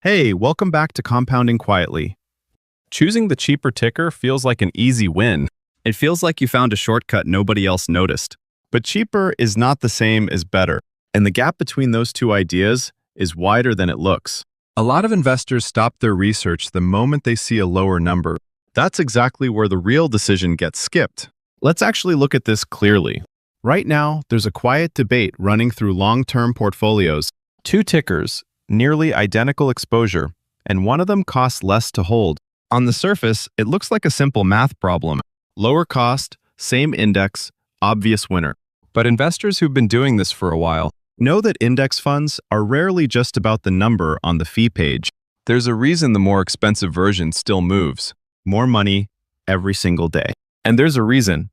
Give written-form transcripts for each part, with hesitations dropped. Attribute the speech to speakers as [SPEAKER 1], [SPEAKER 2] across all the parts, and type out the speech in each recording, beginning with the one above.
[SPEAKER 1] Hey, welcome back to Compounding Quietly. Choosing the cheaper ticker feels like an easy win. It feels like you found a shortcut nobody else noticed. But cheaper is not the same as better, and the gap between those two ideas is wider than it looks. A lot of investors stop their research the moment they see a lower number. That's exactly where the real decision gets skipped. Let's actually look at this clearly. Right now, there's a quiet debate running through long-term portfolios. Two tickers, nearly identical exposure, and one of them costs less to hold. On the surface, it looks like a simple math problem. Lower cost, same index, obvious winner. But investors who've been doing this for a while know that index funds are rarely just about the number on the fee page. There's a reason the more expensive version still moves. More money every single day. And there's a reason.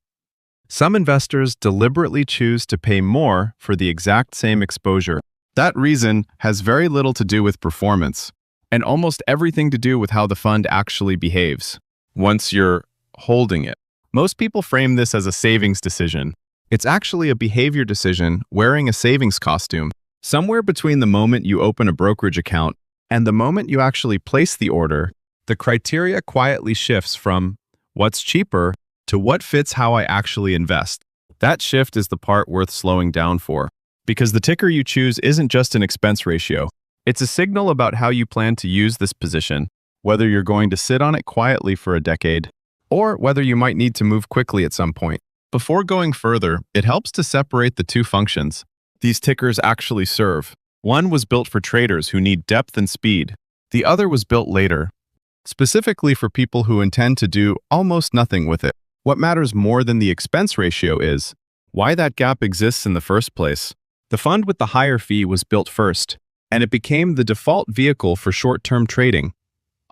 [SPEAKER 1] Some investors deliberately choose to pay more for the exact same exposure. That reason has very little to do with performance, and almost everything to do with how the fund actually behaves once you're holding it. Most people frame this as a savings decision. It's actually a behavior decision wearing a savings costume. Somewhere between the moment you open a brokerage account and the moment you actually place the order, the criteria quietly shifts from what's cheaper to what fits how I actually invest. That shift is the part worth slowing down for. Because the ticker you choose isn't just an expense ratio. It's a signal about how you plan to use this position, whether you're going to sit on it quietly for a decade, or whether you might need to move quickly at some point. Before going further, it helps to separate the two functions these tickers actually serve. One was built for traders who need depth and speed. The other was built later, specifically for people who intend to do almost nothing with it. What matters more than the expense ratio is why that gap exists in the first place. The fund with the higher fee was built first, and it became the default vehicle for short-term trading,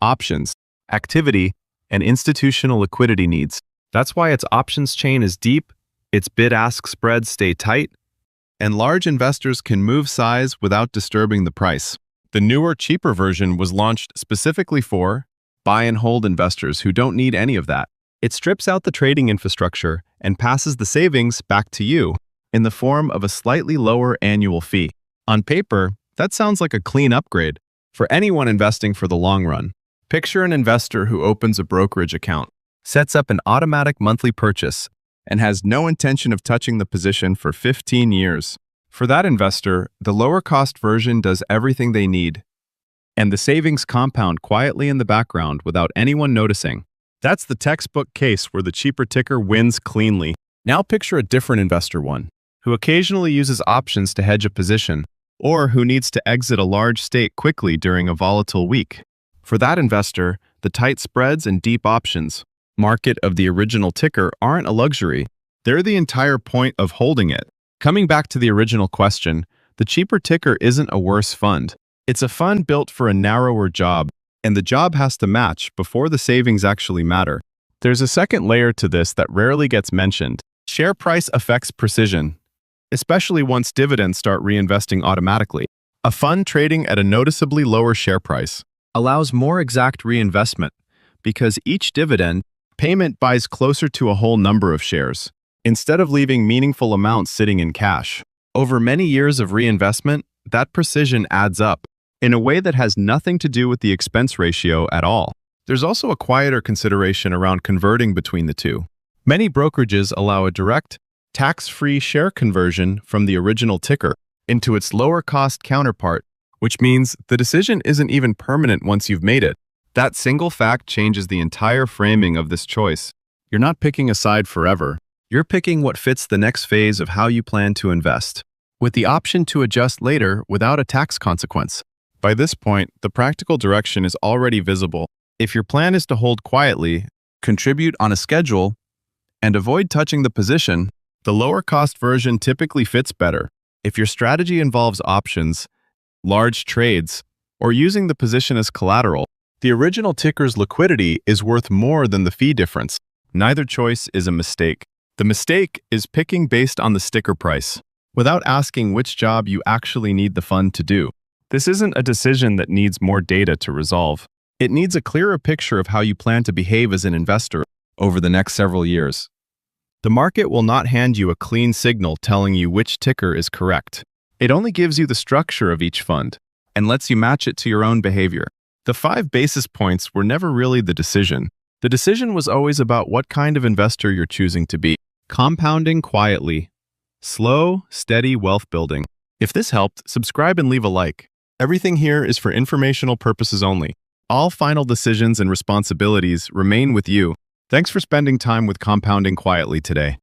[SPEAKER 1] options, activity, and institutional liquidity needs. That's why its options chain is deep, its bid-ask spreads stay tight, and large investors can move size without disturbing the price. The newer, cheaper version was launched specifically for buy-and-hold investors who don't need any of that. It strips out the trading infrastructure and passes the savings back to you in the form of a slightly lower annual fee. On paper, that sounds like a clean upgrade for anyone investing for the long run. Picture an investor who opens a brokerage account, sets up an automatic monthly purchase, and has no intention of touching the position for 15 years. For that investor, the lower cost version does everything they need, and the savings compound quietly in the background without anyone noticing. That's the textbook case where the cheaper ticker wins cleanly. Now picture a different investor one, who occasionally uses options to hedge a position, or who needs to exit a large stake quickly during a volatile week. For that investor, the tight spreads and deep options market of the original ticker aren't a luxury. They're the entire point of holding it. Coming back to the original question, the cheaper ticker isn't a worse fund. It's a fund built for a narrower job, and the job has to match before the savings actually matter. There's a second layer to this that rarely gets mentioned. Share price affects precision, especially once dividends start reinvesting automatically. A fund trading at a noticeably lower share price allows more exact reinvestment because each dividend payment buys closer to a whole number of shares, instead of leaving meaningful amounts sitting in cash. Over many years of reinvestment, that precision adds up in a way that has nothing to do with the expense ratio at all. There's also a quieter consideration around converting between the two. Many brokerages allow a direct, tax-free share conversion from the original ticker into its lower-cost counterpart, which means the decision isn't even permanent once you've made it. That single fact changes the entire framing of this choice. You're not picking a side forever. You're picking what fits the next phase of how you plan to invest, with the option to adjust later without a tax consequence. By this point, the practical direction is already visible. If your plan is to hold quietly, contribute on a schedule, and avoid touching the position, the lower-cost version typically fits better. If your strategy involves options, large trades, or using the position as collateral, the original ticker's liquidity is worth more than the fee difference. Neither choice is a mistake. The mistake is picking based on the sticker price, without asking which job you actually need the fund to do. This isn't a decision that needs more data to resolve. It needs a clearer picture of how you plan to behave as an investor over the next several years. The market will not hand you a clean signal telling you which ticker is correct. It only gives you the structure of each fund, and lets you match it to your own behavior. The 5 basis points were never really the decision. The decision was always about what kind of investor you're choosing to be. Compounding quietly. Slow, steady wealth building. If this helped, subscribe and leave a like. Everything here is for informational purposes only. All final decisions and responsibilities remain with you. Thanks for spending time with Compounding Quietly today.